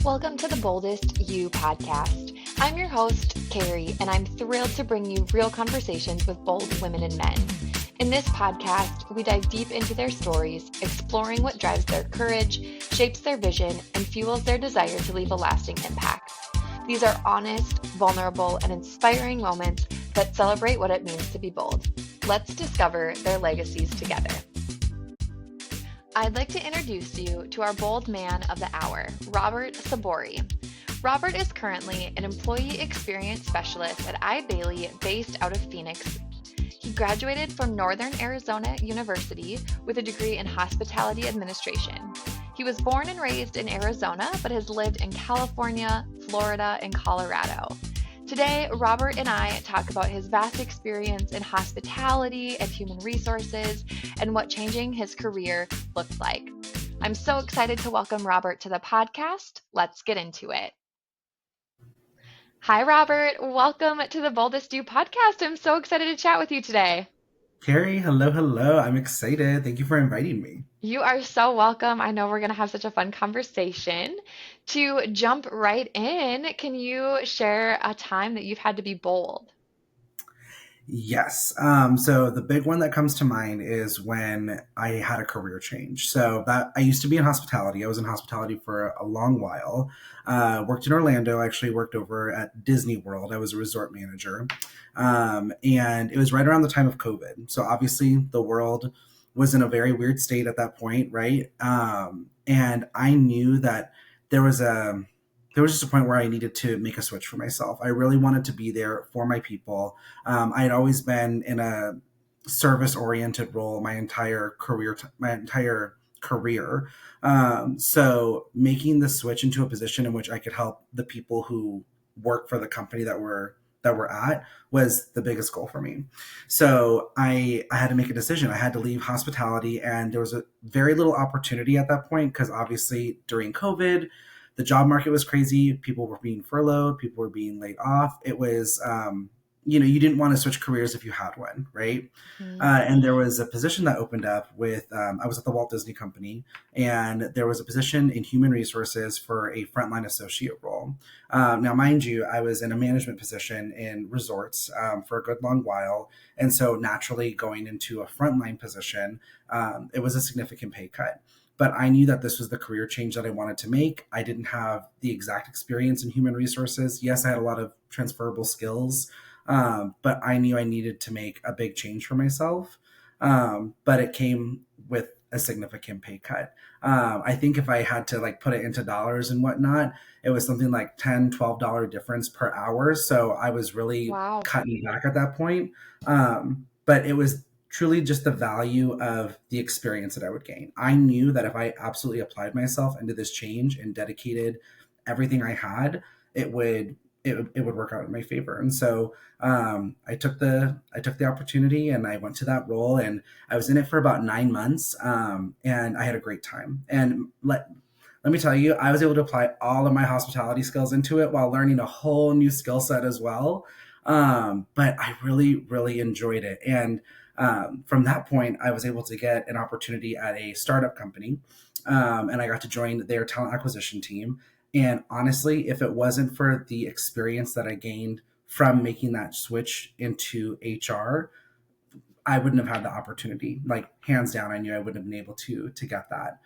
Welcome to the Boldest You podcast. I'm your host, Carrie, and I'm thrilled to bring you real conversations with bold women and men. In this podcast, we dive deep into their stories, exploring what drives their courage, shapes their vision, and fuels their desire to leave a lasting impact. These are honest, vulnerable, and inspiring moments that celebrate what it means to be bold. Let's discover their legacies together. I'd like to introduce you to our bold man of the hour, Robert Sabori. Robert is currently an employee experience specialist at Eide Bailly based out of Phoenix. He graduated from Northern Arizona University with a degree in hospitality administration. He was born and raised in Arizona, but has lived in California, Florida, and Colorado. Today, Robert and I talk about his vast experience in hospitality and human resources and what changing his career looked like. I'm so excited to welcome Robert to the podcast. Let's get into it. Hi, Robert. Welcome to the Boldest You podcast. I'm so excited to chat with you today. Carrie, hello. I'm excited. Thank you for inviting me. You are so welcome. I know we're going to have such a fun conversation. To jump right in, can you share a time that you've had to be bold? Yes. So the big one that comes to mind is when I had a career change. So that I used to be in hospitality. I was in hospitality for a long while. Worked in Orlando. I actually worked over at Disney World. I was a resort manager. And it was right around the time of COVID. So obviously the world was in a very weird state at that point, right? And I knew that there was a there was just a point where I needed to make a switch for myself. I really wanted to be there for my people. I had always been in a service oriented role my entire career. So making the switch into a position in which I could help the people who work for the company that we're at was the biggest goal for me. So I had to make a decision. I had to leave hospitality, and there was a very little opportunity at that point because obviously during COVID, the job market was crazy. People were being furloughed. People were being laid off. It was, you didn't want to switch careers if you had one, right? Mhm. And there was a position that opened up I was at the Walt Disney Company, and there was a position in human resources for a frontline associate role. Now, mind you, I was in a management position in resorts for a good long while. And so naturally going into a frontline position, it was a significant pay cut, but I knew that this was the career change that I wanted to make. I didn't have the exact experience in human resources. Yes, I had a lot of transferable skills, but I knew I needed to make a big change for myself. But it came with a significant pay cut. I think if I had to like put it into dollars and whatnot, it was something like $10, $12 difference per hour. So I was really Wow. cutting back at that point. But it was truly just the value of the experience that I would gain. I knew that if I absolutely applied myself into this change and dedicated everything I had, it would work out in my favor. And so I took the opportunity and I went to that role, and I was in it for about 9 months, and I had a great time. And let me tell you, I was able to apply all of my hospitality skills into it while learning a whole new skill set as well. But I really, really enjoyed it. And from that point, I was able to get an opportunity at a startup company, and I got to join their talent acquisition team. And honestly, if it wasn't for the experience that I gained from making that switch into HR, I wouldn't have had the opportunity. Like hands down, I knew I wouldn't have been able to get that.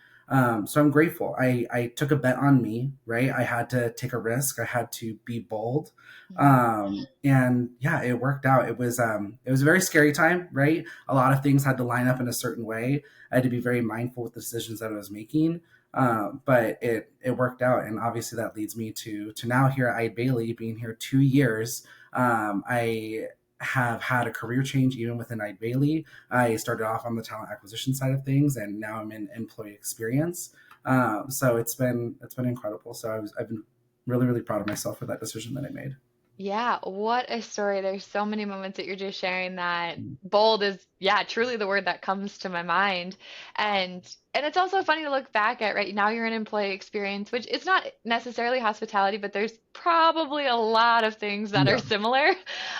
So I'm grateful. I took a bet on me, right? I had to take a risk. I had to be bold, and yeah, it worked out. It was a very scary time, right? A lot of things had to line up in a certain way. I had to be very mindful with the decisions that I was making. But it worked out, and obviously that leads me to now here at Eide Bailly, being here 2 years. I have had a career change even within Eide Bailly. I started off on the talent acquisition side of things, and now I'm in employee experience. So it's been incredible. So I've been really, really proud of myself for that decision that I made. Yeah, what a story. There's so many moments that you're just sharing that bold is, yeah, truly the word that comes to my mind. And and it's also funny to look back at, right? Now you're in employee experience, which it's not necessarily hospitality, but there's probably a lot of things that are Yeah. similar.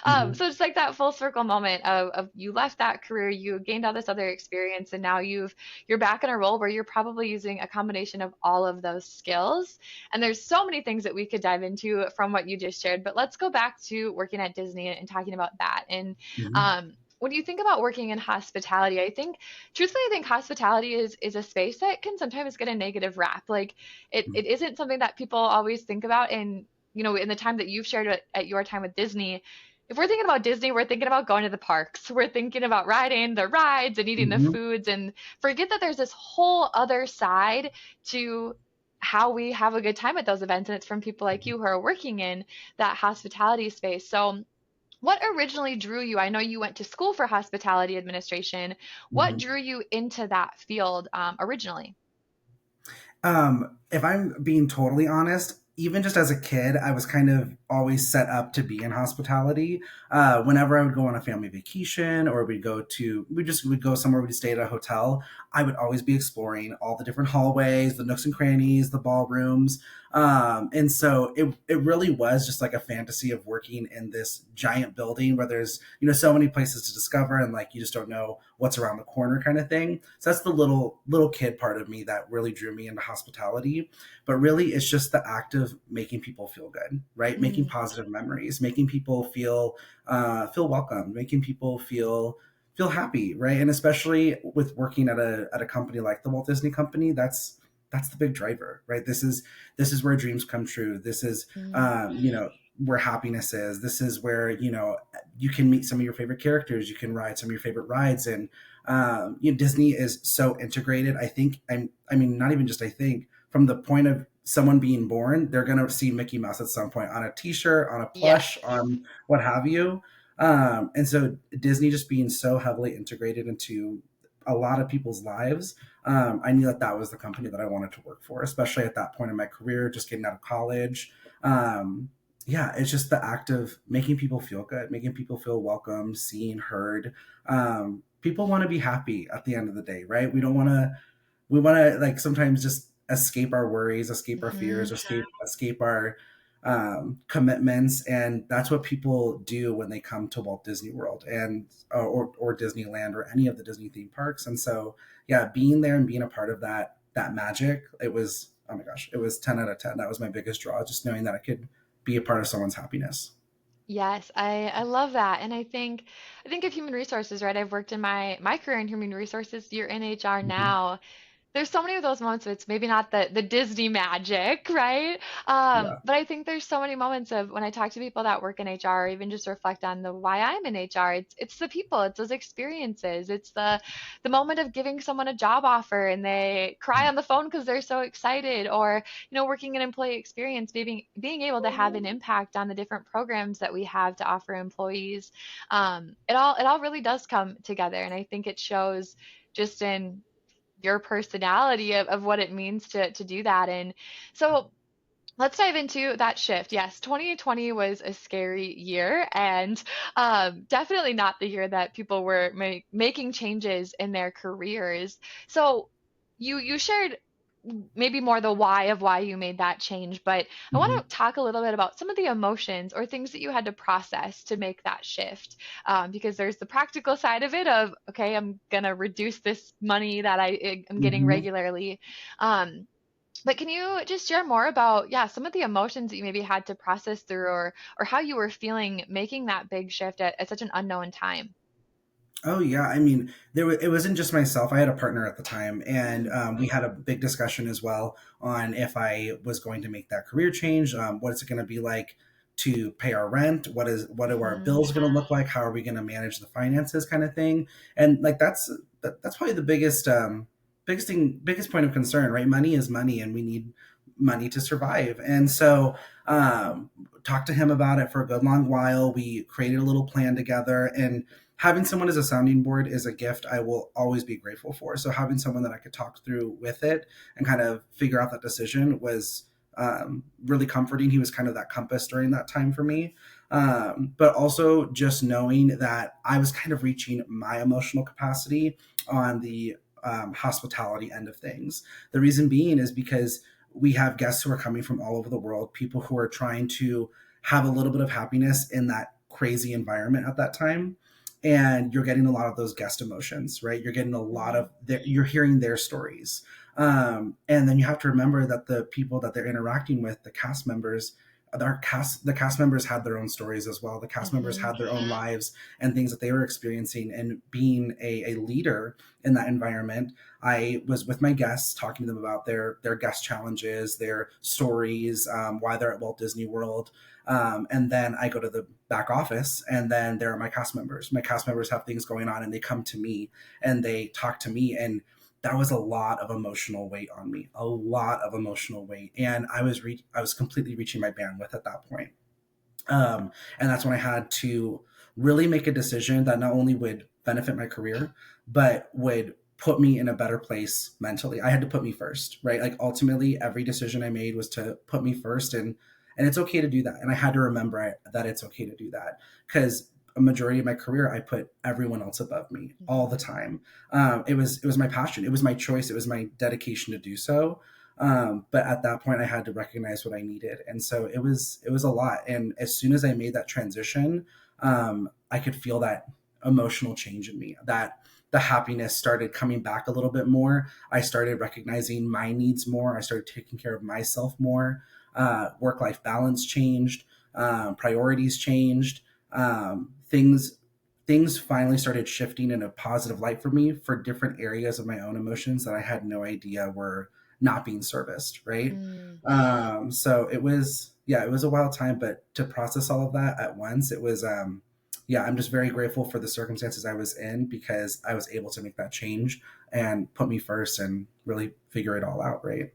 Hmm. So it's like that full circle moment of you left that career, you gained all this other experience, and now you're back in a role where you're probably using a combination of all of those skills. And there's so many things that we could dive into from what you just shared, but let's go back to working at Disney and talking about that. And Hmm. when you think about working in hospitality, I think, truthfully, I think hospitality is a space that can sometimes get a negative rap. Like it isn't something that people always think about. And in the time that you've shared at your time with Disney, if we're thinking about Disney, we're thinking about going to the parks. We're thinking about riding the rides and eating the Hmm. foods, and forget that there's this whole other side to how we have a good time at those events. And it's from people like you who are working in that hospitality space. So what originally drew you? I know you went to school for hospitality administration. What Hmm. drew you into that field originally? If I'm being totally honest, even just as a kid, I was kind of always set up to be in hospitality. Whenever I would go on a family vacation or we would go somewhere, we'd stay at a hotel, I would always be exploring all the different hallways, the nooks and crannies, the ballrooms. And so it really was just like a fantasy of working in this giant building where there's, so many places to discover and like you just don't know what's around the corner kind of thing. So that's the little kid part of me that really drew me into hospitality. But really it's just the act of making people feel good, right? Making Mm, positive memories, making people feel welcome, making people feel happy, right? And especially with working at a company like the Walt Disney Company, that's the big driver, right? This is where dreams come true. This is mm, um, you know where happiness is. This is where you can meet some of your favorite characters. You can ride some of your favorite rides, and Disney is so integrated. I mean, not even just I think. From the point of someone being born, they're gonna see Mickey Mouse at some point on a T-shirt, on a plush, yes. on what have you. And so Disney just being so heavily integrated into a lot of people's lives, I knew that that was the company that I wanted to work for, especially at that point in my career, just getting out of college. Um, yeah, it's just the act of making people feel good, making people feel welcome, seen, heard. People want to be happy at the end of the day, right? We want to like sometimes just escape our worries, escape our Hmm. fears, escape our commitments, and that's what people do when they come to Walt Disney World and or Disneyland or any of the Disney theme parks. And so, yeah, being there and being a part of that magic, it was, oh my gosh, it was 10 out of 10. That was my biggest draw, just knowing that I could be a part of someone's happiness. Yes, I love that. And I think of human resources, right? I've worked in my career in human resources. You're in HR Hmm. now. There's so many of those moments. It's maybe not the Disney magic, right? Yeah. But I think there's so many moments of when I talk to people that work in HR, or even just reflect on the why I'm in HR. It's the people, it's those experiences, it's the moment of giving someone a job offer and they cry on the phone because they're so excited, or working in employee experience, being able to have an impact on the different programs that we have to offer employees. It all really does come together, and I think it shows just in your personality of what it means to do that. And so let's dive into that shift. Yes, 2020 was a scary year, and definitely not the year that people were making changes in their careers. So you shared maybe more the why of why you made that change, but I want Hmm. to talk a little bit about some of the emotions or things that you had to process to make that shift. Because there's the practical side of it of, okay, I'm gonna reduce this money that am getting Hmm. regularly. Um, but can you just share more about, yeah, some of the emotions that you maybe had to process through, or how you were feeling making that big shift at such an unknown time? Oh yeah, I mean, it wasn't just myself. I had a partner at the time, and Mm, we had a big discussion as well on if I was going to make that career change. What is it going to be like to pay our rent? What are our mhm, bills going to look like? How are we going to manage the finances, kind of thing? And like that's probably the biggest point of concern, right? Money is money, and we need money to survive. And so, talked to him about it for a good long while. We created a little plan together, and having someone as a sounding board is a gift I will always be grateful for. So having someone that I could talk through with it and kind of figure out that decision was really comforting. He was kind of that compass during that time for me. But also just knowing that I was kind of reaching my emotional capacity on the hospitality end of things. The reason being is because we have guests who are coming from all over the world, people who are trying to have a little bit of happiness in that crazy environment at that time. And you're getting a lot of those guest emotions, right? You're getting a lot of you're hearing their stories. And then you have to remember that the people that they're interacting with, the cast members, the cast members had their own stories as well. The cast members Mm-hmm. had their own lives and things that they were experiencing. And being a leader in that environment, I was with my guests talking to them about their guest challenges, their stories, why they're at Walt Disney World. And then I go to the back office, and then there are my cast members. My cast members have things going on, and they come to me and they talk to me. And that was a lot of emotional weight on me, a lot of emotional weight. And I was completely reaching my bandwidth at that point. And that's when I had to really make a decision that not only would benefit my career, but would put me in a better place mentally. I had to put me first, right? Like ultimately, every decision I made was to put me first, and it's okay to do that. And I had to remember that it's okay to do that, because a majority of my career, I put everyone else above me all the time. It was my passion, it was my choice, it was my dedication to do so. But at that point, I had to recognize what I needed, and so it was a lot. And as soon as I made that transition, I could feel that emotional change in me. That the happiness started coming back a little bit more. I started recognizing my needs more. I started taking care of myself more. Work life balance changed. Priorities changed. Things finally started shifting in a positive light for me for different areas of my own emotions that I had no idea were not being serviced, right? Mm. So it was, yeah, it was a wild time, but to process all of that at once, it was, yeah, I'm just very grateful for the circumstances I was in, because I was able to make that change and put me first and really figure it all out, right?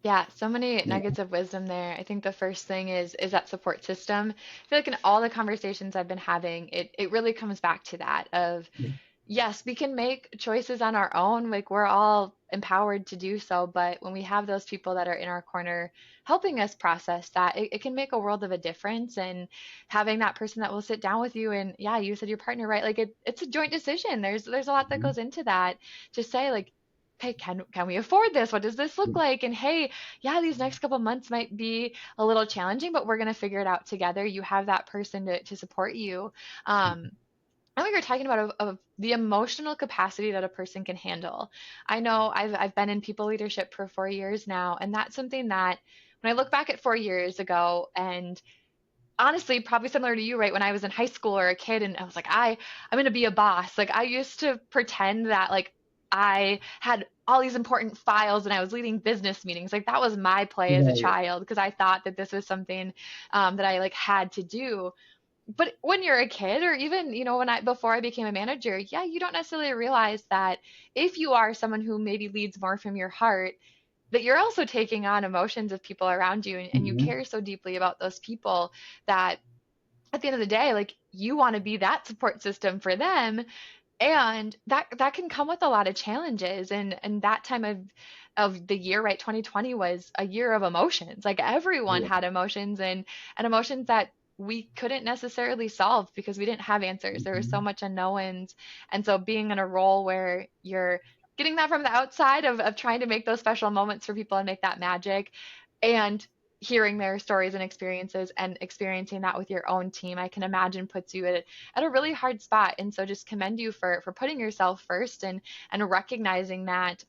Yeah, so many Yeah. nuggets of wisdom there. I think the first thing is that support system. I feel like in all the conversations I've been having, it really comes back to that of Yeah. yes, we can make choices on our own. Like we're all empowered to do so. But when we have those people that are in our corner helping us process that, it can make a world of a difference. And having that person that will sit down with you and yeah, you said your partner, right? Like it's a joint decision. There's a lot that Mhm. goes into that to say like, hey, can we afford this? What does this look like? And hey, yeah, these next couple months might be a little challenging, but we're gonna figure it out together. You have that person to support you. I think you're talking about of the emotional capacity that a person can handle. I know I've been in people leadership for 4 years now, and that's something that when I look back at 4 years ago, and honestly, probably similar to you, right? When I was in high school or a kid, and I was like, I'm gonna be a boss. Like I used to pretend that like I had all these important files and I was leading business meetings. Like that was my play as a Right. child because I thought that this was something that I like had to do. But when you're a kid, or even when I before I became a manager, yeah, you don't necessarily realize that if you are someone who maybe leads more from your heart, that you're also taking on emotions of people around you, and you Mhm. care so deeply about those people that at the end of the day, like you want to be that support system for them, and that can come with a lot of challenges. And that time of the year, right, 2020 was a year of emotions. Like everyone Yeah. had emotions, and emotions that we couldn't necessarily solve because we didn't have answers. There was so Mhm. much unknowns. And so being in a role where you're getting that from the outside of trying to make those special moments for people and make that magic, and hearing their stories and experiences and experiencing that with your own team, I can imagine puts you at a really hard spot. And so just commend you for putting yourself first and recognizing that,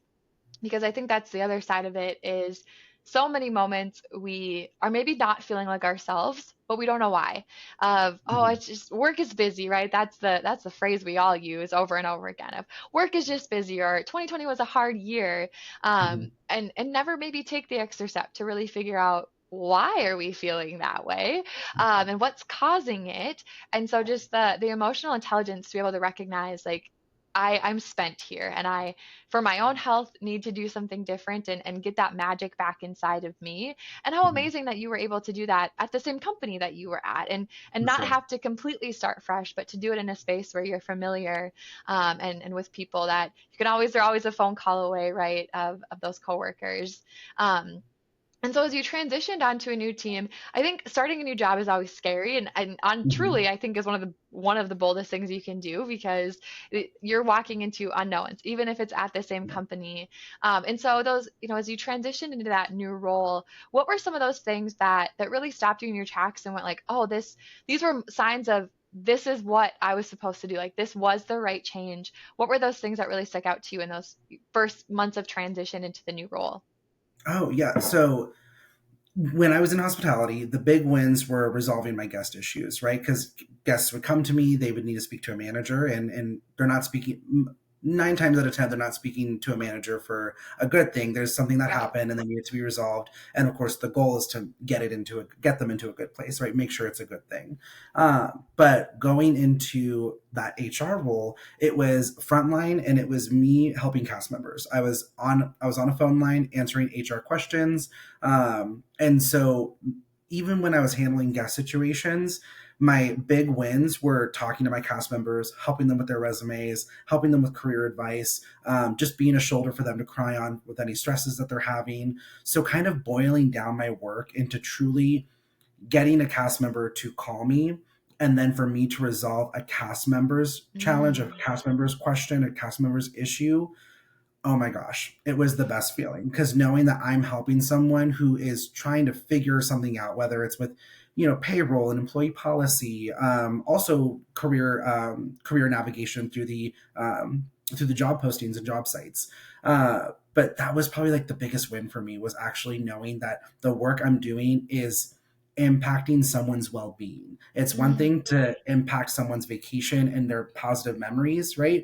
because I think that's the other side of it is so many moments we are maybe not feeling like ourselves, but we don't know why. Of oh, Mhm. it's just work is busy, right? That's the phrase we all use over and over again of work is just busy, or 2020 was a hard year. Mhm. And never maybe take the extra step to really figure out why are we feeling that way, and what's causing it. And so just the emotional intelligence to be able to recognize like I'm spent here, and I for my own health need to do something different and get that magic back inside of me. And how Mhm. amazing that you were able to do that at the same company that you were at, and For not sure. have to completely start fresh, but to do it in a space where you're familiar, and with people that you can always they're always a phone call away, right, of those coworkers. And so as you transitioned onto a new team, I think starting a new job is always scary, and on Mhm. truly I think is one of the boldest things you can do, because you're walking into unknowns, even if it's at the same Yeah. company. And so those, as you transitioned into that new role, what were some of those things that really stopped you in your tracks and went like, oh, these were signs of this is what I was supposed to do. Like this was the right change. What were those things that really stuck out to you in those first months of transition into the new role? Oh, yeah. So when I was in hospitality, the big wins were resolving my guest issues, right? Because guests would come to me, they would need to speak to a manager, and they're not speaking. 9 times out of 10, they're not speaking to a manager for a good thing. There's something that Right. happened, and they need it to be resolved. And of course, the goal is to get them into a good place, right? Make sure it's a good thing. But going into that HR role, it was frontline, and it was me helping cast members. I was on a phone line answering HR questions, and so even when I was handling guest situations, my big wins were talking to my cast members, helping them with their resumes, helping them with career advice, just being a shoulder for them to cry on with any stresses that they're having. So, kind of boiling down my work into truly getting a cast member to call me, and then for me to resolve a cast member's challenge, a Mm. cast member's question, a cast member's issue. Oh my gosh, it was the best feeling, because knowing that I'm helping someone who is trying to figure something out, whether it's with, payroll and employee policy, also career navigation through the job postings and job sites. But that was probably like the biggest win for me, was actually knowing that the work I'm doing is impacting someone's well-being. It's one Mm. thing to impact someone's vacation and their positive memories, right?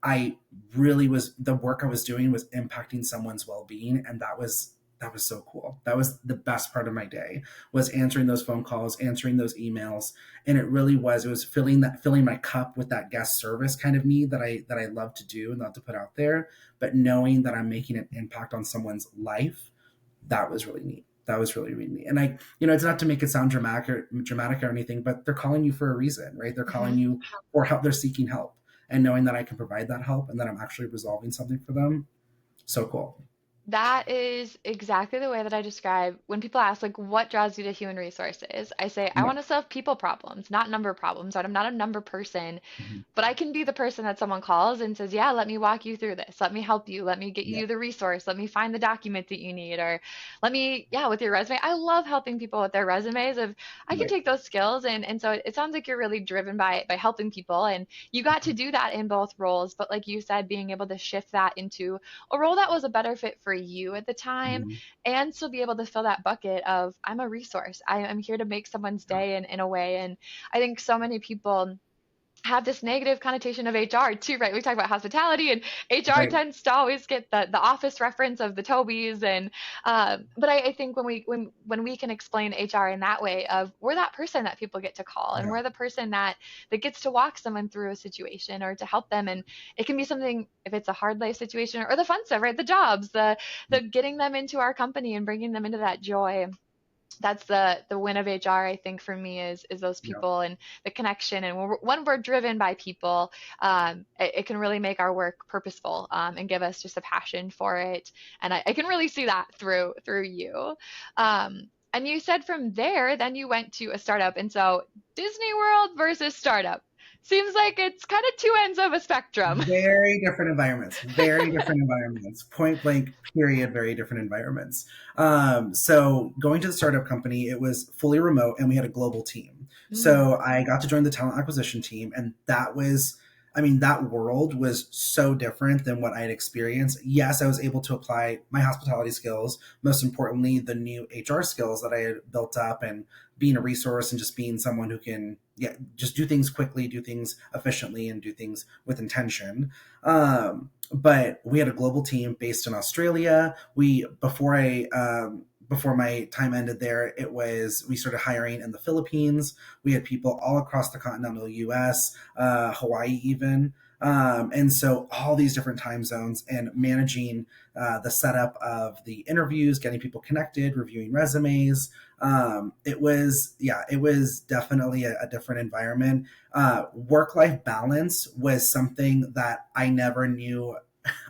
I really was the work I was doing was impacting someone's well-being, and that was so cool. That was the best part of my day, was answering those phone calls, answering those emails, and it was filling my cup with that guest service kind of need that I love to do and love to put out there, but knowing that I'm making an impact on someone's life, that was really neat. That was really, really neat. And it's not to make it sound dramatic or anything, but they're calling you for a reason, right? They're calling Mhm. you for help. They're seeking help, and knowing that I can provide that help and that I'm actually resolving something for them. So cool. That is exactly the way that I describe when people ask, like, what draws you to human resources? I say, I Yeah. want to solve people problems, not number problems. I'm not a number person, Mhm. but I can be the person that someone calls and says, yeah, let me walk you through this. Let me help you. Let me get Yeah. you the resource. Let me find the document that you need. Or let me, yeah, with your resume. I love helping people with their resumes. Of I can Right. take those skills, and so it sounds like you're really driven by helping people, and you got to do that in both roles. But like you said, being able to shift that into a role that was a better fit for you at the time, Mhm. and still be able to fill that bucket of I'm a resource. I'm here to make someone's Yeah. day in a way. And I think so many people have this negative connotation of HR too, right? We talk about hospitality, and HR Right. tends to always get the office reference of the Tobys, and but I think when we can explain HR in that way, of we're that person that people get to call, and Yeah. we're the person that gets to walk someone through a situation or to help them. And it can be something, if it's a hard life situation, or the fun stuff, right? The jobs, the getting them into our company and bringing them into that joy. That's the win of HR, I think, for me, is those Yeah. people and the connection. And when we're driven by people, it can really make our work purposeful, and give us just a passion for it. And I can really see that through you. And you said from there, then you went to a startup. And so Disney World versus startup seems like it's kind of two ends of a spectrum. Very different environments. Very different environments. Point blank, period. Very different environments. So going to the startup company, it was fully remote, and we had a global team. Mm. So I got to join the talent acquisition team, and that world was so different than what I had experienced. Yes, I was able to apply my hospitality skills, most importantly, the new HR skills that I had built up, and being a resource and just being someone who can, yeah, just do things quickly, do things efficiently, and do things with intention. But we had a global team based in Australia. Before my time ended there, we started hiring in the Philippines. We had people all across the continental U.S., Hawaii, even. And so all these different time zones, and managing the setup of the interviews, getting people connected, reviewing resumes. It was definitely a different environment. Work life balance was something that I never knew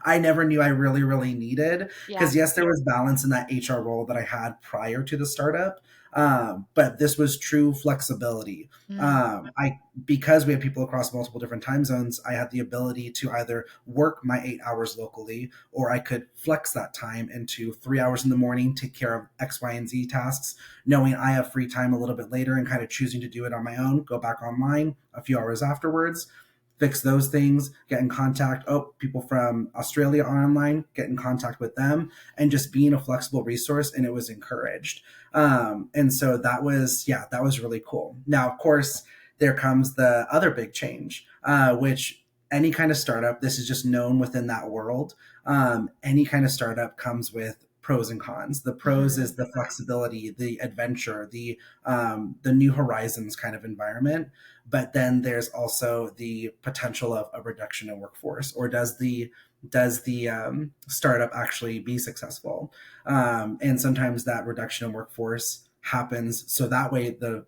I never knew I really, really needed. Yeah. Because yes, there was balance in that HR role that I had prior to the startup, but this was true flexibility. Mm. I Because we had people across multiple different time zones, I had the ability to either work my 8 hours locally, or I could flex that time into 3 hours in the morning, take care of X, Y, and Z tasks, knowing I have free time a little bit later and kind of choosing to do it on my own, go back online a few hours afterwards, fix those things, get in contact. Oh, people from Australia are online, get in contact with them, and just being a flexible resource. And it was encouraged. And so that was, yeah, that was really cool. Now, of course, there comes the other big change, which any kind of startup, this is just known within that world. Any kind of startup comes with pros and cons. The pros Hmm. is the flexibility, the adventure, the new horizons kind of environment, but then there's also the potential of a reduction in workforce, or does the startup actually be successful? And sometimes that reduction in workforce happens so that way the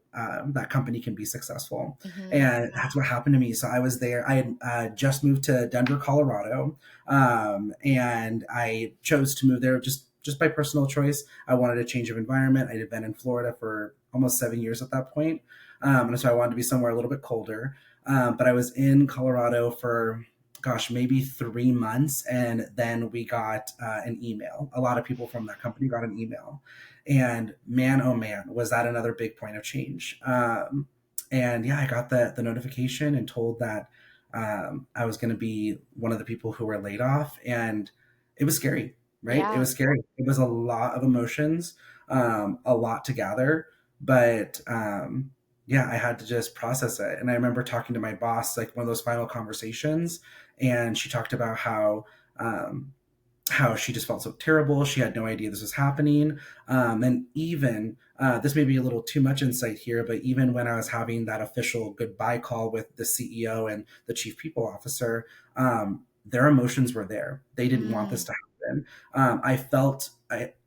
that company can be successful. Hmm. And that's what happened to me. So I was there. I had just moved to Denver, Colorado, and I chose to move there just by personal choice. I wanted a change of environment. I had been in Florida for almost 7 years at that point, and so I wanted to be somewhere a little bit colder. But I was in Colorado for, gosh, maybe 3 months, and then we got an email. A lot of people from that company got an email, and man, oh man, was that another big point of change. And yeah, I got the notification and told that I was going to be one of the people who were laid off, and it was scary, right? It Yeah. was scary. It was a lot of emotions, a lot to gather, but yeah, I had to just process it. And I remember talking to my boss, like one of those final conversations, and she talked about um, how she just felt so terrible. She had no idea this was happening. And even, this may be a little too much insight here, but even when I was having that official goodbye call with the CEO and the chief people officer, their emotions were there. They didn't want this Mm. to happen.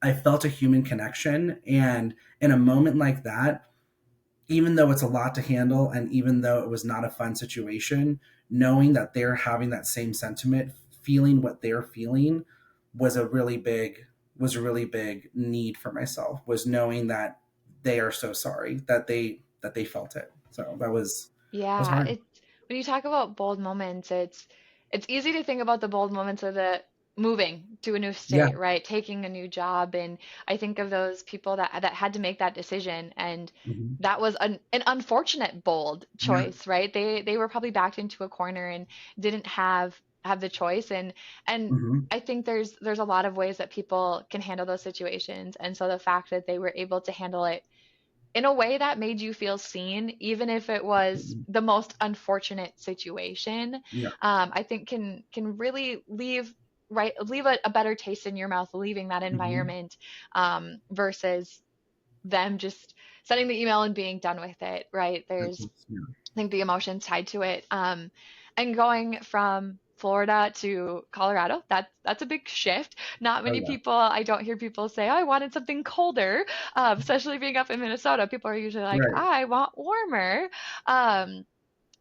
I felt a human connection. And in a moment like that, even though it's a lot to handle and even though it was not a fun situation, knowing that they're having that same sentiment, feeling what they're feeling, was a really big need for myself, was knowing that they are so sorry that they felt it. So that was Yeah, hard. it's when you talk about bold moments, it's easy to think about the bold moments of the moving to a new Yeah. state, right? Taking a new job, and I think of those people that had to make that decision, and Hmm. that was an unfortunate bold Yeah. choice, right? They were probably backed into a corner and didn't have the choice, and Hmm. I think there's a lot of ways that people can handle those situations, and so the fact that they were able to handle it in a way that made you feel seen, even if it was the most unfortunate situation, Yeah. I think can really leave a better taste in your mouth leaving that Hmm. environment, versus them just sending the email and being done with it, right? There's Yeah. I think the emotions tied to it. And going from Florida to Colorado, that's a big shift. Not Oh many yeah. people, I don't hear people say, oh, I wanted something colder, especially being up in Minnesota. People are usually like, Right. I want warmer. Um,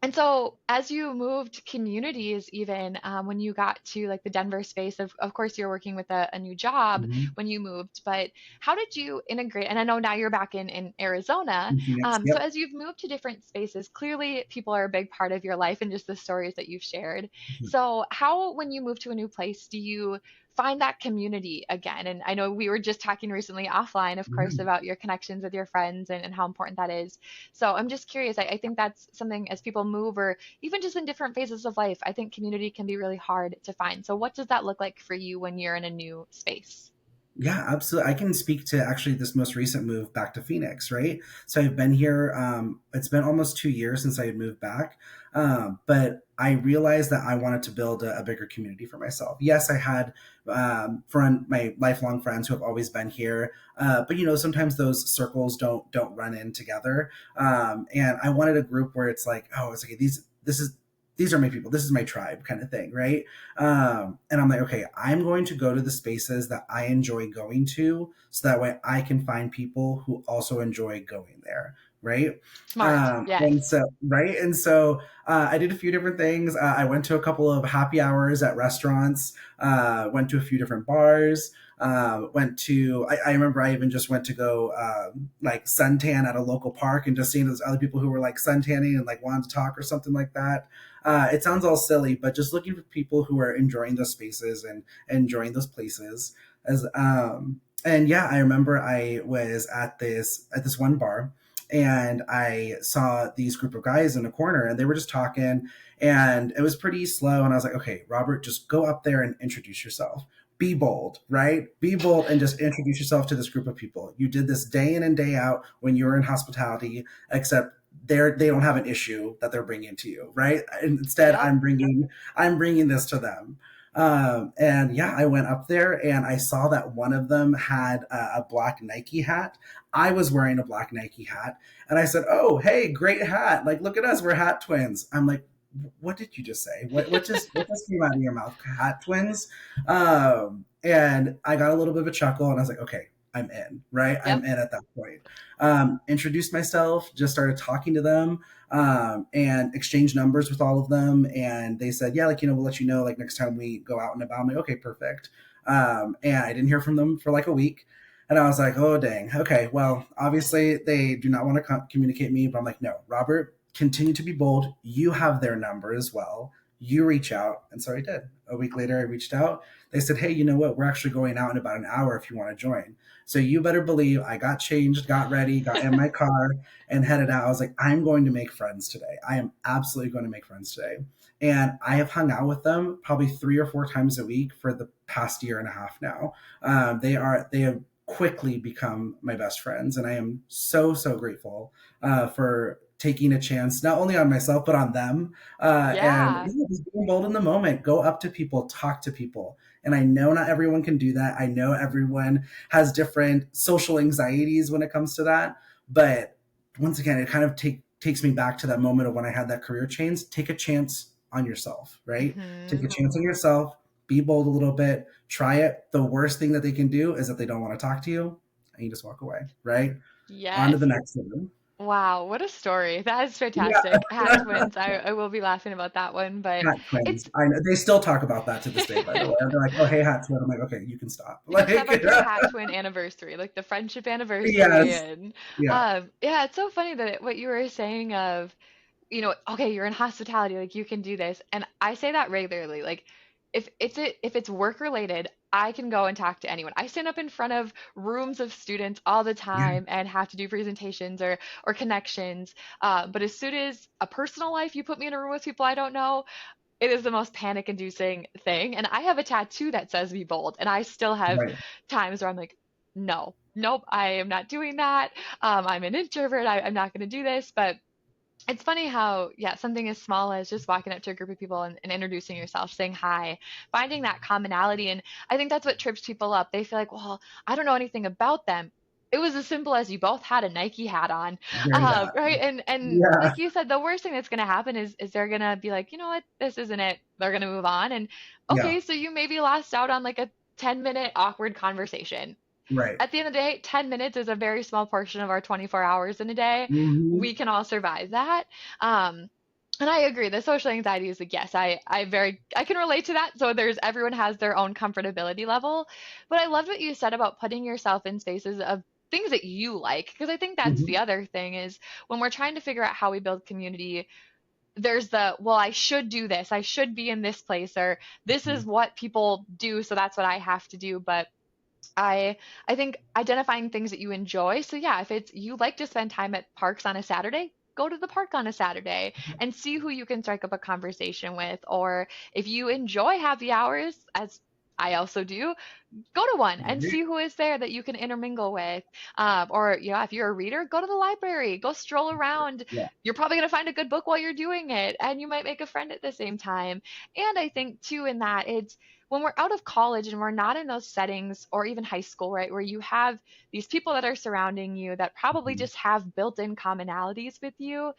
and so, as you moved communities, even when you got to like the Denver space, of course, you're working with a new job Hmm. when you moved, but how did you integrate? And I know now you're back in Arizona. In Phoenix. So, Yep. as you've moved to different spaces, clearly people are a big part of your life and just the stories that you've shared. So, how, when you move to a new place, do you find that community again? And I know we were just talking recently offline, of course, Yeah. about your connections with your friends and how important that is. So I'm just curious. I think that's something as people move or even just in different phases of life, I think community can be really hard to find. So what does that look like for you when you're in a new space? Yeah, absolutely. I can speak to actually this most recent move back to Phoenix, right? So I've been here, it's been almost 2 years since I had moved back. But I realized that I wanted to build a bigger community for myself. Yes, I had my lifelong friends who have always been here. But sometimes those circles don't run in together. And I wanted a group where it's like, oh, it's okay, these are my people, this is my tribe kind of thing, right? And I'm like, okay, I'm going to go to the spaces that I enjoy going to, so that way I can find people who also enjoy going there, right? Smart. And Yes. so, right. And so I did a few different things. I went to a couple of happy hours at restaurants, went to a few different bars, I remember I even just went to go like suntan at a local park and just seeing those other people who were like suntanning and like wanted to talk or something like that. It sounds all silly, but just looking for people who are enjoying those spaces and enjoying those places. As and yeah, I remember I was at this one bar, and I saw these group of guys in a corner, and they were just talking, and it was pretty slow. And I was like, okay, Robert, just go up there and introduce yourself. Be bold, right? Be bold and just introduce yourself to this group of people. You did this day in and day out when you were in hospitality, except they don't have an issue that they're bringing to you, right? And instead, Yep. I'm bringing this to them. And yeah, I went up there and I saw that one of them had a black Nike hat. I was wearing a black Nike hat, and I said, "Oh, hey, great hat! Like, look at us, we're hat twins." I'm like, "What did you just say? What just came out of your mouth? Hat twins?" And I got a little bit of a chuckle, and I was like, "Okay, I'm in, right? I'm Yep. in at that point." Introduced myself, just started talking to them, and exchanged numbers with all of them. And they said, "Yeah, like, we'll let you know, like, next time we go out and about." I'm like, "Okay, perfect." And I didn't hear from them for like a week. And I was like, "Oh, dang. Okay. Well, obviously they do not want to communicate me." But I'm like, "No, Robert, continue to be bold. You have their number as well. You reach out." And so I did. A week later, I reached out. They said, "Hey, you know what? We're actually going out in about an hour if you want to join." So you better believe I got changed, got ready, got in my car, and headed out. I was like, I'm going to make friends today. I am absolutely going to make friends today. And I have hung out with them probably 3 or 4 times a week for the past year and a half now. They have quickly become my best friends, and I am so grateful for taking a chance not only on myself but on them. And Yeah. yeah, just being bold in the moment. Go up to people, talk to people. And I know not everyone can do that. I know everyone has different social anxieties when it comes to that. But once again, it kind of takes me back to that moment of when I had that career change. Take a chance on yourself, right? Take Hmm. a chance on yourself. Be bold a little bit. Try it. The worst thing that they can do is that they don't want to talk to you, and you just walk away, right? On to Yes. the next one. Wow, what a story. That is Yeah, fantastic. Hat twins. I will be laughing about that one, but hat twins. it's I know they still talk about that to this day. By the way, they're like, "Oh, hey, hat twin." I'm like, "Okay, you can stop." you need to have Like, like your hat twin anniversary, like the friendship anniversary. yes, And yeah, yeah, it's so funny that what you were saying of, okay, you're in hospitality, like you can do this. And I say that regularly. Like if it's work related, I can go and talk to anyone. I stand up in front of rooms of students all the yeah, time and have to do presentations or connections. But as soon as a personal life, you put me in a room with people I don't know, it is the most panic inducing thing. And I have a tattoo that says be bold, and I still have right, times where I'm like, no, nope, I am not doing that. I'm an introvert. I'm not going to do this. But it's funny how, yeah, something as small as just walking up to a group of people and introducing yourself, saying hi, finding that commonality. And I think that's what trips people up. They feel like, well, I don't know anything about them. It was as simple as you both had a Nike hat on, very that, right? And yeah, like you said, the worst thing that's going to happen is they're going to be like, you know what, this isn't it. They're going to move on. And yeah, okay, so you maybe lost out on like a 10-minute awkward conversation. right, At the end of the day, 10 minutes is a very small portion of our 24 hours in a day. hmm, We can all survive that. Um, and I agree, the social anxiety is like, yes, I can relate to that. So everyone has their own comfortability level. But I loved what you said about putting yourself in spaces of things that you like, because I think that's hmm, the other thing is when we're trying to figure out how we build community, there's well, I should do this, I should be in this place, or this is what people do, so that's what I have to do. But I I think identifying things that you enjoy. So yeah, if it's you like to spend time at parks on a Saturday, go to the park on a Saturday and see who you can strike up a conversation with. Or if you enjoy happy hours, as I also do, go to one and right, see who is there that you can intermingle with. Or, if you're a reader, go to the library, go stroll around. yeah, You're probably going to find a good book while you're doing it, and you might make a friend at the same time. And I think, too, in that it's when we're out of college and we're not in those settings or even high school, right, where you have these people that are surrounding you that probably mhm, just have built in commonalities with you,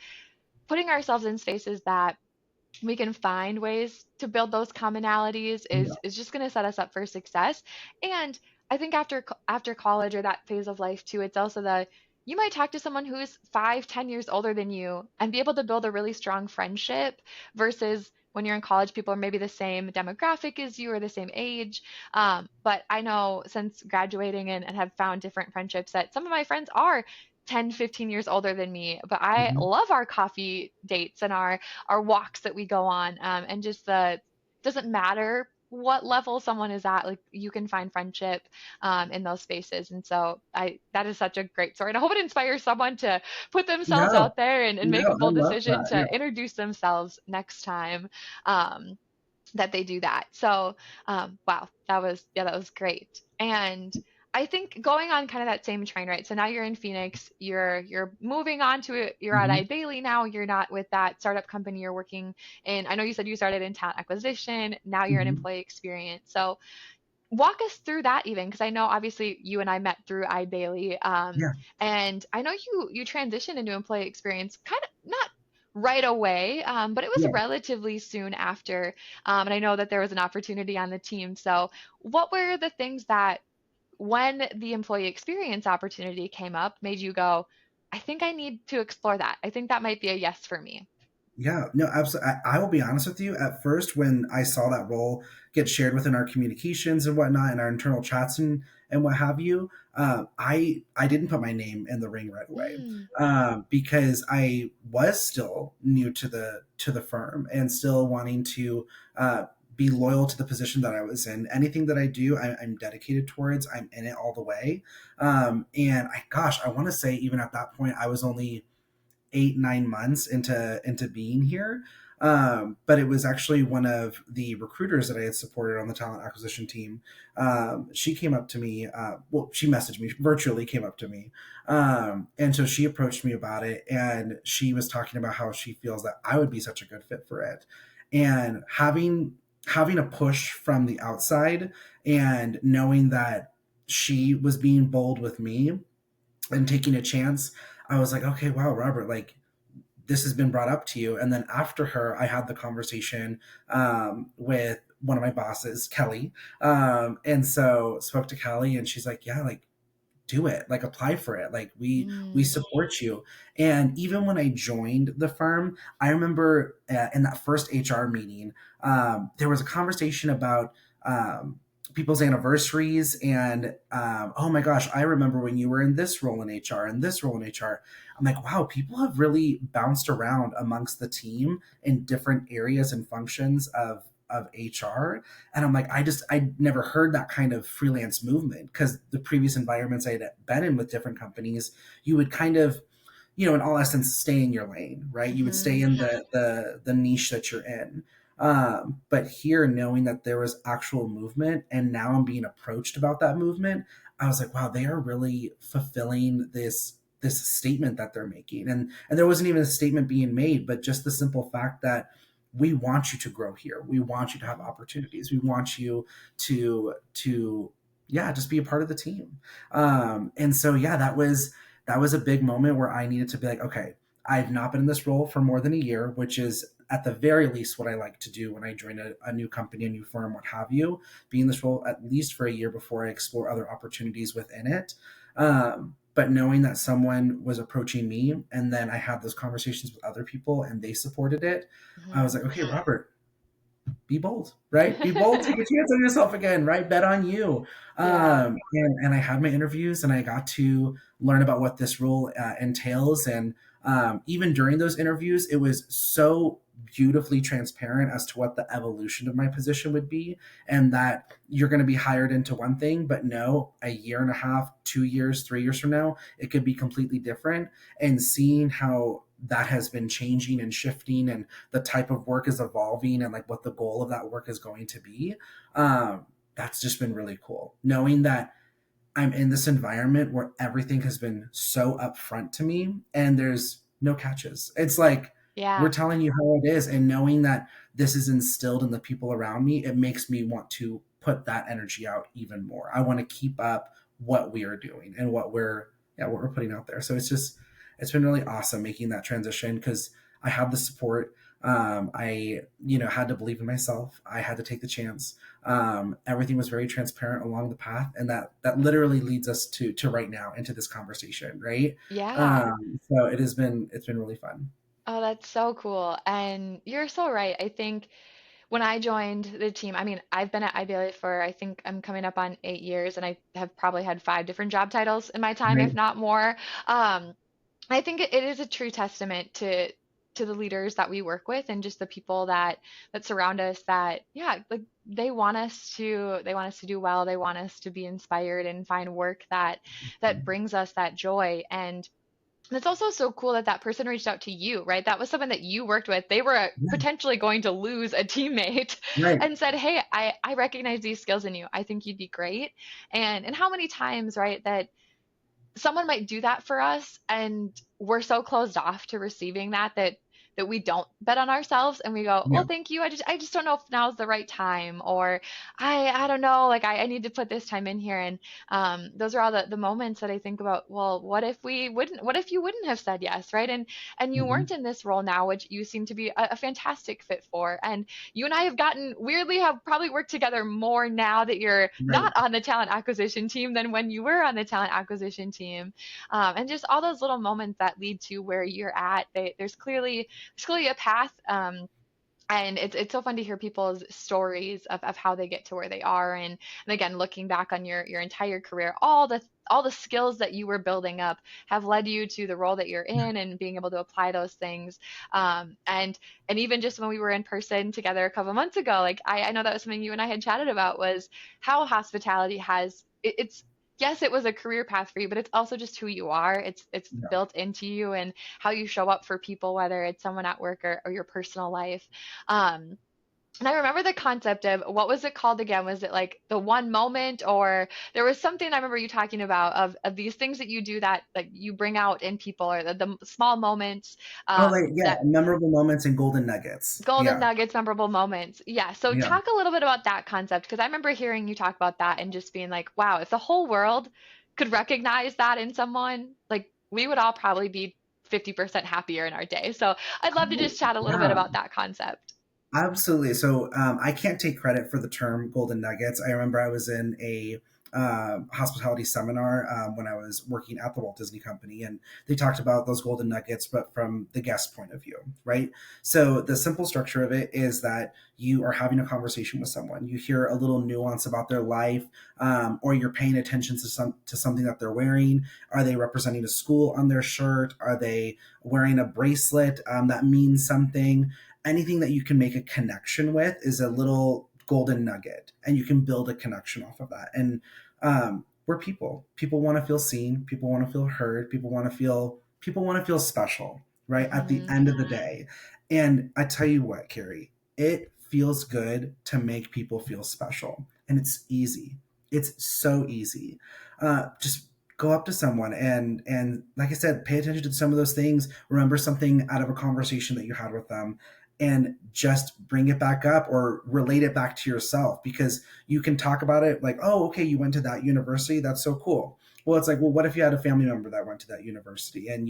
putting ourselves in spaces that we can find ways to build those commonalities yeah, is just going to set us up for success. And I think after college or that phase of life too, it's also the you might talk to someone who's 5, 10 years older than you and be able to build a really strong friendship versus when you're in college, people are maybe the same demographic as you or the same age. But I know since graduating and have found different friendships that some of my friends are 10, 15 years older than me, but I Mhm. love our coffee dates and our walks that we go on, and just the doesn't matter what level someone is at, like you can find friendship in those spaces. And so I that is such a great story. And I hope it inspires someone to put themselves No, out there and no, make a I bold love decision that. to introduce themselves next time. Um, that they do that. So, wow, that was great. And I think going on kind of that same train, right? So now you're in Phoenix, you're moving on to it, you're at Mhm. Eide Bailly now, you're not with that startup company you're working in. I know you said you started in talent acquisition, now you're in Mhm. employee experience. So walk us through that even, because I know obviously you and I met through Bailey, Yeah, and I know you transitioned into employee experience kind of not right away, but it was yeah. relatively soon after, and I know that there was an opportunity on the team. So what were the things that when the employee experience opportunity came up made you go, I think I need to explore that. I think that might be a yes for me. Yeah, no, absolutely. I will be honest with you. At first, when I saw that role get shared within our communications and whatnot, and our internal chats and what have you, I didn't put my name in the ring right away, Mm, because I was still new to the firm and still wanting to uh, be loyal to the position that I was in. Anything that I do, I'm dedicated towards. I'm in it all the way. And gosh, I want to say even at that point, I was only 8 9 months into being here. But it was actually one of the recruiters that I had supported on the talent acquisition team. She came up to me. Well, she messaged me virtually, came up to me, and so she approached me about it, and she was talking about how she feels that I would be such a good fit for it, and having a push from the outside and knowing that she was being bold with me and taking a chance. I was like, okay, wow, Robert, like this has been brought up to you. And then after her, I had the conversation with one of my bosses, Kelly. And so spoke to Kelly, and she's like, yeah, like do it, like apply for it, like we mm, support you. And even when I joined the firm, I remember in that first HR meeting, there was a conversation about people's anniversaries and oh my gosh, I remember when you were in this role in HR and this role in HR. I'm like, wow, people have really bounced around amongst the team in different areas and functions of HR. And I'm like, I never heard that kind of freelance movement, because the previous environments I'd been in with different companies, you would kind of, in all essence, stay in your lane, right? You would stay mhm, in the niche that you're in. But here, knowing that there was actual movement, and now I'm being approached about that movement, I was like, wow, they are really fulfilling this statement that they're making. And there wasn't even a statement being made, but just the simple fact that we want you to grow here. We want you to have opportunities. We want you to yeah, just be a part of the team. And so yeah, that was a big moment where I needed to be like, okay, I've not been in this role for more than a year, which is at the very least what I like to do when I join a new company, a new firm, what have you. Be in this role at least for a year before I explore other opportunities within it. But knowing that someone was approaching me, and then I had those conversations with other people and they supported it, I was mhm. like, okay, Robert, be bold, right? Be bold, take a chance on yourself again, right? Bet on you. Yeah. And I had my interviews, and I got to learn about what this role entails. And even during those interviews, it was so beautifully transparent as to what the evolution of my position would be, and that you're going to be hired into one thing, but no, a year and a half, 2 years, 3 years from now, it could be completely different. And seeing how that has been changing and shifting, and the type of work is evolving, and like what the goal of that work is going to be, that's just been really cool, knowing that I'm in this environment where everything has been so upfront to me, and there's no catches. It's like we're Yeah. telling you how it is, and knowing that this is instilled in the people around me, it makes me want to put that energy out even more. I want to keep up what we are doing and what we're putting out there. So it's been really awesome making that transition, because I have the support. I, you know, had to believe in myself. I had to take the chance. Everything was very transparent along the path, and that literally leads us to right now into this conversation, right? Yeah. So it's been really fun. Oh, that's so cool. And you're so right. I think when I joined the team, I mean, I've been at Eide Bailly for, I think I'm coming up on 8 years, and I have probably had five different job titles in my time, if Right. not more. Um, I think it is a true testament to the leaders that we work with and just the people that surround us that, yeah, like they want us to do well. They want us to be inspired and find work that brings us that joy. And it's also so cool that that person reached out to you, right? That was someone that you worked with. They were Yeah. potentially going to lose a teammate Right. and said, "Hey, I recognize these skills in you. I think you'd be great." And how many times, right, that someone might do that for us and we're so closed off to receiving that we don't bet on ourselves and we go, Yeah. well, thank you, I just don't know if now's the right time, or I don't know, like I need to put this time in here. And those are all the moments that I think about, well, what if you wouldn't have said yes, right? And you Hmm. weren't in this role now, which you seem to be a fantastic fit for. And you and I have gotten weirdly have probably worked together more now that you're Right. not on the talent acquisition team than when you were on the talent acquisition team. And just all those little moments that lead to where you're at. There's clearly a path. And it's so fun to hear people's stories of how they get to where they are. And again, looking back on your entire career, all the skills that you were building up have led you to the role that you're in and being able to apply those things. And even just when we were in person together a couple months ago, like I know that was something you and I had chatted about, was how hospitality it's yes, it was a career path for you, but it's also just who you are. It's Yeah. built into you and how you show up for people, whether it's someone at work or your personal life. Um, and I remember the concept of, what was it called again? Was it like the one moment, or there was something I remember you talking about of these things that you do that like you bring out in people, or the small moments Oh, like, yeah, that memorable moments and golden nuggets. golden Yeah. nuggets, memorable moments. Yeah. So Yeah. talk a little bit about that concept, because I remember hearing you talk about that and just being like, wow, if the whole world could recognize that in someone, like we would all probably be 50% happier in our day. So I'd love to Oh, just chat a little bit yeah. about that concept. Absolutely. So I can't take credit for the term golden nuggets. I remember I was in a hospitality seminar when I was working at the Walt Disney Company, and they talked about those golden nuggets, but from the guest point of view, right? So the simple structure of it is that you are having a conversation with someone. You hear a little nuance about their life, or you're paying attention to something that they're wearing. Are they representing a school on their shirt? Are they wearing a bracelet that means something? Anything that you can make a connection with is a little golden nugget, and you can build a connection off of that. And we're people want to feel seen, people want to feel heard, people want to feel special, right, at the Hmm. end of the day. And I tell you what, Carrie, it feels good to make people feel special, and it's easy. It's so easy. Just go up to someone and like I said, pay attention to some of those things. Remember something out of a conversation that you had with them, and just bring it back up or relate it back to yourself, because you can talk about it like, oh, okay, you went to that university, that's so cool. Well, it's like, well, what if you had a family member that went to that university, and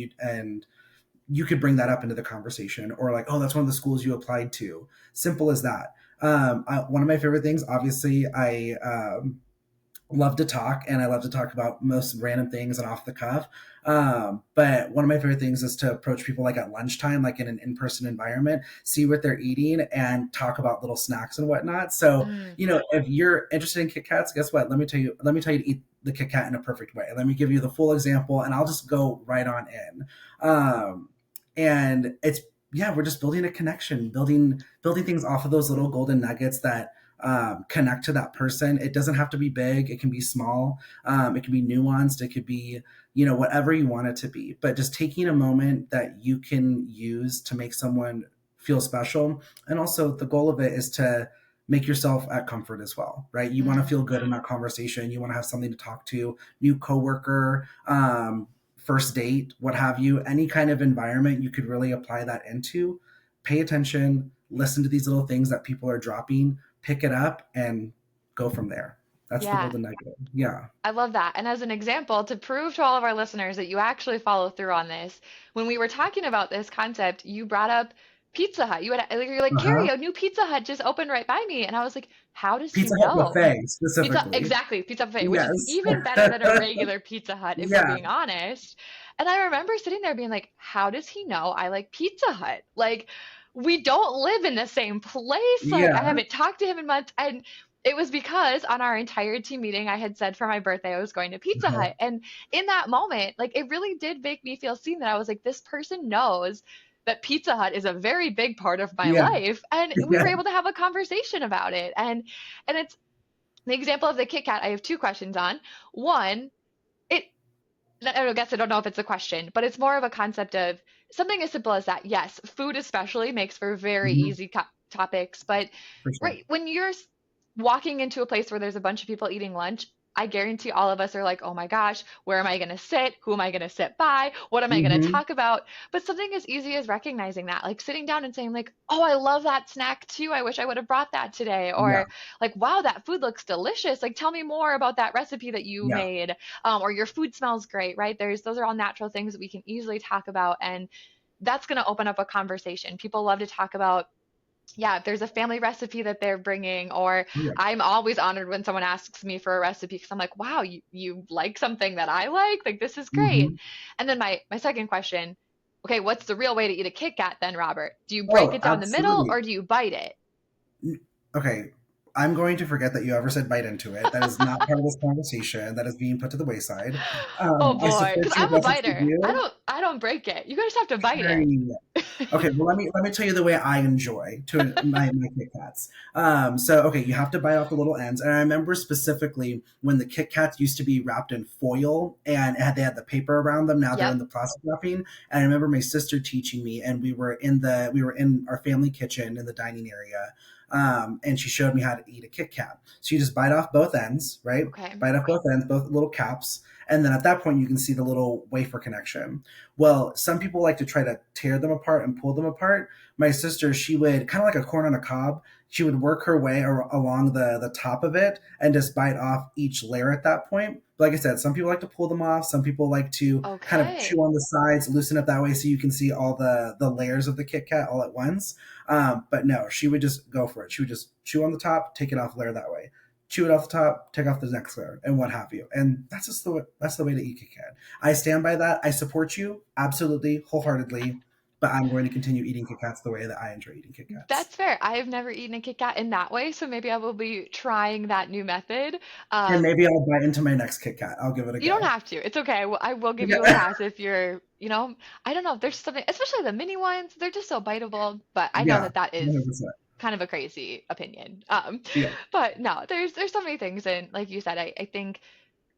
you could bring that up into the conversation, or like, oh, that's one of the schools you applied to. Simple as that. One of my favorite things, obviously, I love to talk, and I love to talk about most random things and off the cuff. But one of my favorite things is to approach people like at lunchtime, like in an in-person environment, see what they're eating and talk about little snacks and whatnot. So, Mm, if you're interested in Kit Kats, guess what? Let me tell you to eat the Kit Kat in a perfect way. Let me give you the full example, and I'll just go right on in. And it's, yeah, we're just building a connection, building things off of those little golden nuggets that connect to that person. It doesn't have to be big. It can be small. It can be nuanced. It could be, whatever you want it to be. But just taking a moment that you can use to make someone feel special. And also, the goal of it is to make yourself at comfort as well, right? You want to mm. feel good in that conversation. You want to have something to talk to, new coworker, first date, what have you, any kind of environment you could really apply that into. Pay attention, listen to these little things that people are dropping, pick it up, and go from there. That's the Yeah. golden nugget. Yeah. I love that. And as an example, to prove to all of our listeners that you actually follow through on this, when we were talking about this concept, you brought up Pizza Hut. You're like, Carrie, Uh-huh. a new Pizza Hut just opened right by me. And I was like, how does he Pizza Hut know? buffet Pizza, specifically. exactly, Pizza Buffet, which is Yes. even better than a regular Pizza Hut, if we're Yeah. being honest. And I remember sitting there being like, how does he know I like Pizza Hut? Like, we don't live in the same place. Like, I Yeah. haven't talked to him in months. And it was because on our entire team meeting, I had said for my birthday I was going to Pizza Uh-huh. Hut. And in that moment, like, it really did make me feel seen that I was like, this person knows that Pizza Hut is a very big part of my Yeah. life. And we were Yeah. able to have a conversation about it. And it's the example of the Kit Kat, I have two questions on. One, it I guess I don't know if it's a question, but it's more of a concept of something as simple as that. Yes, food especially makes for very Mhm. easy topics, but For sure. right when you're walking into a place where there's a bunch of people eating lunch, I guarantee all of us are like, oh my gosh, where am I going to sit? Who am I going to sit by? What am I going to Hmm. talk about? But something as easy as recognizing that, like sitting down and saying, like, oh, I love that snack too. I wish I would have brought that today. Yeah. Or like, wow, that food looks delicious. Like, tell me more about that recipe that you Yeah. made. Or your food smells great, right? Those are all natural things that we can easily talk about. And that's going to open up a conversation. People love to talk about, yeah, if there's a family recipe that they're bringing, or Yeah. I'm always honored when someone asks me for a recipe because I'm like, wow, you like something that I like, this is great. Hmm. And then my second question, okay, what's the real way to eat a Kit Kat then, Robert? Do you break Oh, it down the middle absolutely. or do you bite it? Okay, I'm going to forget that you ever said bite into it. That is not part of this conversation. That is being put to the wayside. Oh I boy, support because you I'm a best as you biter. I do. don't I don't break it. You guys have to bite it. Very okay. Well, let me tell you the way I enjoy to my Kit Kats. So okay, you have to bite off the little ends, and I remember specifically when the Kit Kats used to be wrapped in foil and they had the paper around them. Now they're in Yep. the plastic wrapping, and I remember my sister teaching me, and we were in our family kitchen in the dining area. And she showed me how to eat a Kit Kat. So you just bite off both ends, right? Okay. Bite off both ends, both little caps, and then at that point you can see the little wafer connection. Well, some people like to try to tear them apart and pull them apart. My sister, she would kind of like a corn on a cob. She would work her way along the top of it and just bite off each layer at that point. But like I said, some people like to pull them off. Some people like to kind of chew Okay. on the sides, loosen up that way so you can see all the layers of the Kit Kat all at once. But no, she would just go for it. She would just chew on the top, take it off layer that way, chew it off the top, take off the next layer, and what have you. And that's the way to eat Kit Kat. I stand by that. I support you absolutely, wholeheartedly. But I'm going to continue eating Kit Kats the way that I enjoy eating Kit Kats. That's fair. I have never eaten a Kit Kat in that way, so maybe I will be trying that new method. And Um, maybe I'll bite into my next Kit Kat. I'll give it a you don't go. have to. It's okay. I will give you a Okay. pass if I don't know, there's something, especially the mini ones, they're just so biteable, but I know Yeah, that that is 100%. kind of a crazy opinion. Yeah. But no, there's so many things, and like you said, I think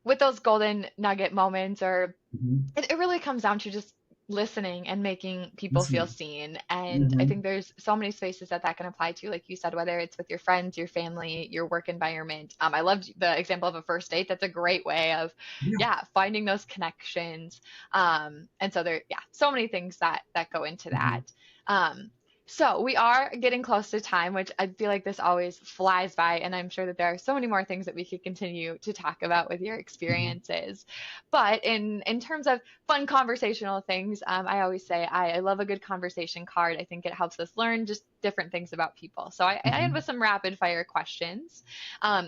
with those golden nugget moments, or Hmm. it really comes down to just listening and making people feel Listening. seen. And I Hmm. think there's so many spaces that can apply to, like you said, whether it's with your friends, your family, your work environment. I loved the example of a first date. That's a great way of, Yeah. yeah, finding those connections. And so yeah, so many things that go into that. Hmm. Um, so we are getting close to time, which I feel like this always flies by, and I'm sure that there are so many more things that we could continue to talk about with your Hmm. experiences. But in terms of fun conversational things, I always say I love a good conversation card. I think it helps us learn just different things about people. So I end Hmm. with some rapid fire questions.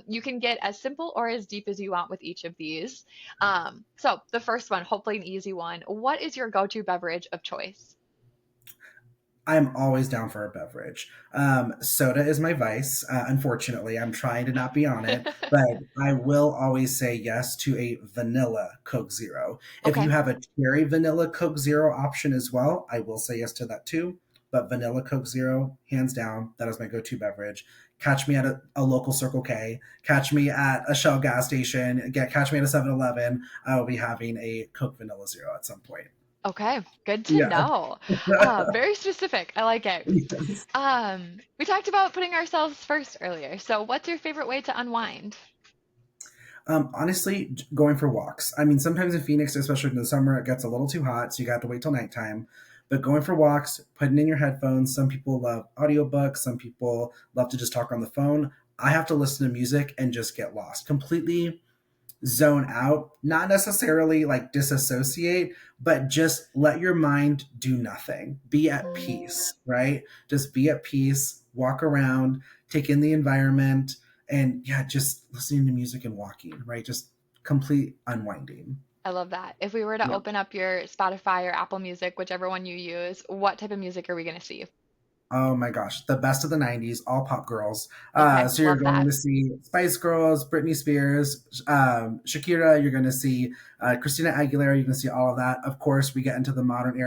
You can get as simple or as deep as you want with each of these. So the first one, hopefully an easy one. What is your go-to beverage of choice? I'm always down for a beverage. Soda is my vice. Unfortunately, I'm trying to not be on it, but I will always say yes to a vanilla Coke Zero. If you Okay. have a cherry vanilla Coke Zero option as well, I will say yes to that too. But vanilla Coke Zero, hands down, that is my go to beverage. Catch me at a local Circle K, catch me at a Shell gas station, catch me at a 7-Eleven. I will be having a Coke Vanilla Zero at some point. Okay, good to Yeah. know. Very specific. I like it. Yes. We talked about putting ourselves first earlier. So, what's your favorite way to unwind? Honestly, going for walks. I mean, sometimes in Phoenix, especially in the summer, it gets a little too hot, so you got to wait till nighttime. But going for walks, putting in your headphones. Some people love audiobooks. Some people love to just talk on the phone. I have to listen to music and just get lost completely. zone out, not necessarily like disassociate, but just let your mind do nothing. Be at peace, right? Just be at peace, walk around, take in the environment, and yeah, just listening to music and walking, right? Just complete unwinding. I love that. If we were to Yeah. open up your Spotify or Apple Music, whichever one you use, what type of music are we going to see? Oh my gosh, the best of the 90s, all pop girls. Okay, So you're love going that. to see Spice Girls, Britney Spears, Shakira, you're going to see Christina Aguilera, you're going to see all of that. Of course, we get into the modern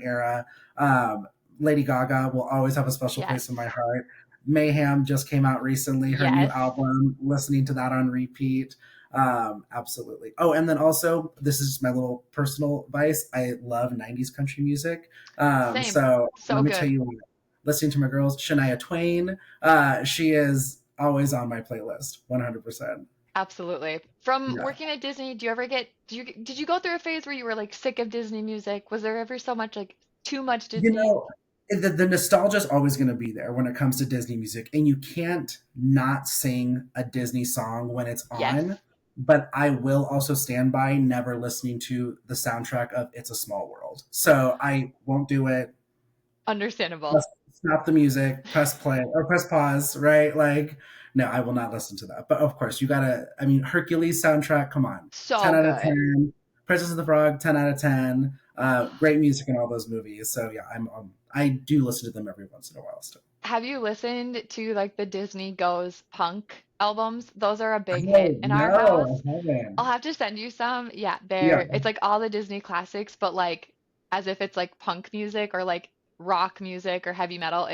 era. Um, Lady Gaga will always have a special place in my Yes. heart. Mayhem just came out recently, her new Yes. album, listening to that on repeat. Absolutely. Oh, and then also, this is my little personal vice. I love 90s country music. Same. So So let me tell good. you what, listening to my girls, Shania Twain. She is always on my playlist, 100%. Absolutely. From Yeah. working at Disney, do you ever get did you go through a phase where you were like sick of Disney music? Was there ever so much like too much You Disney? know, the nostalgia is always going to be there when it comes to Disney music, and you can't not sing a Disney song when it's Yes. on. But I will also stand by never listening to the soundtrack of It's a Small World. So I won't do it. Understandable. Just stop the music, press play or press pause, right? Like, no, I will not listen to that. But of course, you gotta, I mean, Hercules soundtrack, come on. 10 So out of good. 10. Princess of the Frog, 10 out of 10. Great music in all those movies. So yeah, I do listen to them every once in a while still. Have you listened to like the Disney Goes Punk albums? Those are a big hit Oh, in our no, house. I haven't. I'll have to send you some. Yeah, Yeah, it's like all the Disney classics, but like as if it's like punk music or like rock music or heavy metal.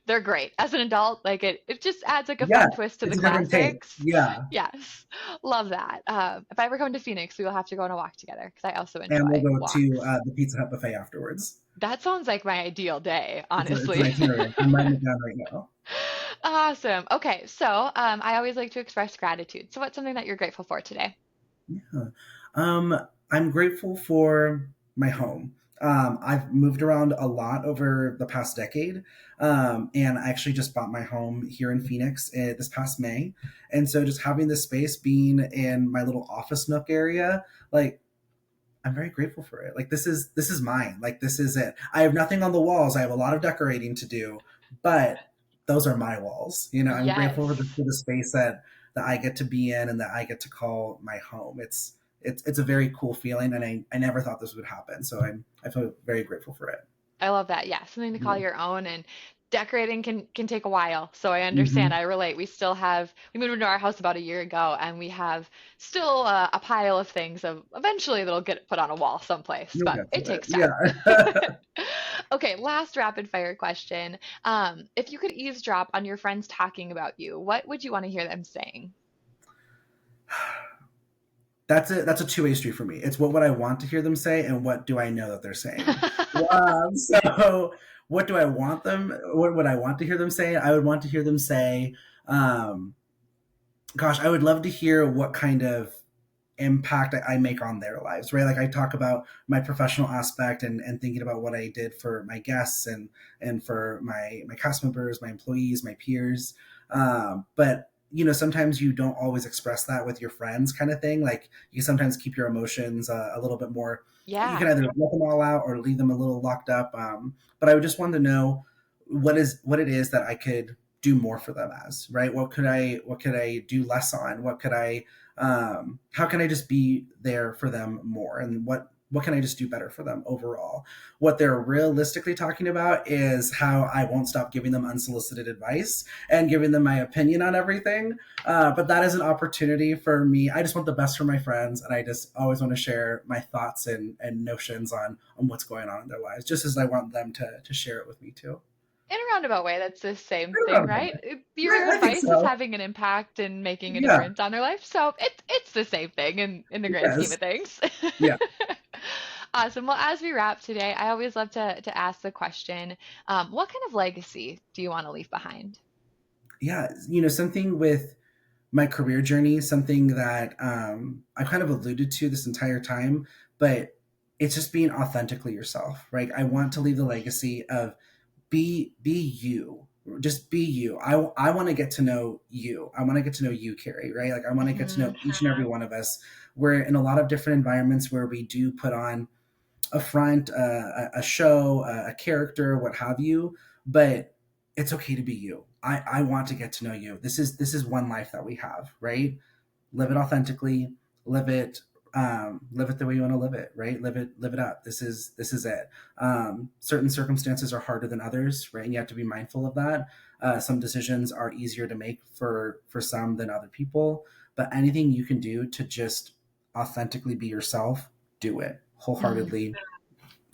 They're great. As an adult, like it just adds like a yeah, fun twist to the it's a different take. classics. Yeah. Yes, love that. If I ever come to Phoenix, we will have to go on a walk together because I also And we'll enjoy go to walks. the Pizza Hut buffet afterwards. That sounds like my ideal day, It's an honestly. itinerary. I'm writing it down right now. Awesome. Okay, so I always like to express gratitude. So what's something that you're grateful for today? Yeah. Um, I'm grateful for my home. I've moved around a lot over the past decade, and I actually just bought my home here in Phoenix this past May. And so, just having this space, being in my little office nook area, like I'm very grateful for it. Like this is mine. Like this is it. I have nothing on the walls. I have a lot of decorating to do, but those are my walls. You know, I'm grateful for Yes. the space that I get to be in and that I get to call my home. It's a very cool feeling, and I never thought this would happen. So I feel very grateful for it. I love that. Yeah, something to call Yeah. your own and decorating can take a while. So I understand. Mm-hmm. I relate. We moved into our house about a year ago and we have still a pile of things of eventually that'll get put on a wall someplace, You'll but get to it it. takes time. Yeah. Okay, last rapid fire question. If you could eavesdrop on your friends talking about you, what would you want to hear them saying? That's a two-way street for me. It's what would I want to hear them say and what do I know that they're saying. So what do I want them what would I want to hear them say? I would want to hear them say, um, gosh, I would love to hear what kind of impact I make on their lives, right? Like I talk about my professional aspect and thinking about what I did for my guests and for my cast members, my employees, my peers. But you know, sometimes you don't always express that with your friends, kind of thing. Like you sometimes keep your emotions a little bit more. You Yeah. can either let them all out or leave them a little locked up. But I would just want to know what it is that I could do more for them as, right? What could I do less on? What could I how can I just be there for them more, and what can I just do better for them overall? What they're realistically talking about is how I won't stop giving them unsolicited advice and giving them my opinion on everything. But that is an opportunity for me. I just want the best for my friends, and I just always want to share my thoughts and notions on what's going on in their lives, just as I want them to share it with me too. In a roundabout way, that's the same I thing, don't know. right? Your I think advice is so. having an impact and making a Yeah. difference on their life. So it's the same thing in the grand scheme Yes. of things. Yeah. Awesome. Well, as we wrap today, I always love to ask the question, what kind of legacy do you want to leave behind? Yeah. You know, something with my career journey, something that I kind of alluded to this entire time, but it's just being authentically yourself, right? I want to leave the legacy of be you, Just be you. I want to get to know you. I want to get to know you, Carrie, right? Like I want to get to know Mhm. each and every one of us. We're in a lot of different environments where we do put on a front, a show, a character, what have you, but it's okay to be you. I want to get to know you. This is one life that we have, right? Live it authentically, live it, live it the way you want to live it, right? Live it up. This is it. Certain circumstances are harder than others, right? And you have to be mindful of that. Some decisions are easier to make for some than other people, but anything you can do to just authentically be yourself, do it Mhm. wholeheartedly.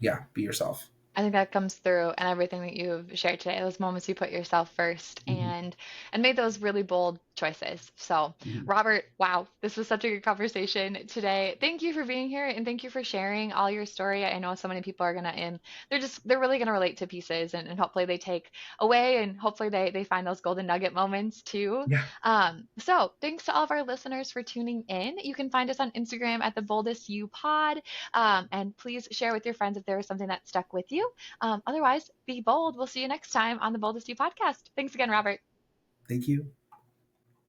Yeah, be yourself. I think that comes through in everything that you've shared today. Those moments you put yourself first Mhm. and made those really bold choices. So, Mhm. Robert, wow, this was such a good conversation today. Thank you for being here and thank you for sharing all your story. I know so many people are gonna in they're really gonna relate to pieces and hopefully they take away and hopefully they find those golden nugget moments too. Yeah, So thanks to all of our listeners for tuning in. You can find us on Instagram at the boldest you pod. And please share with your friends if there was something that stuck with you. Otherwise, be bold. We'll see you next time on the Boldest You podcast. Thanks again, Robert. thank you.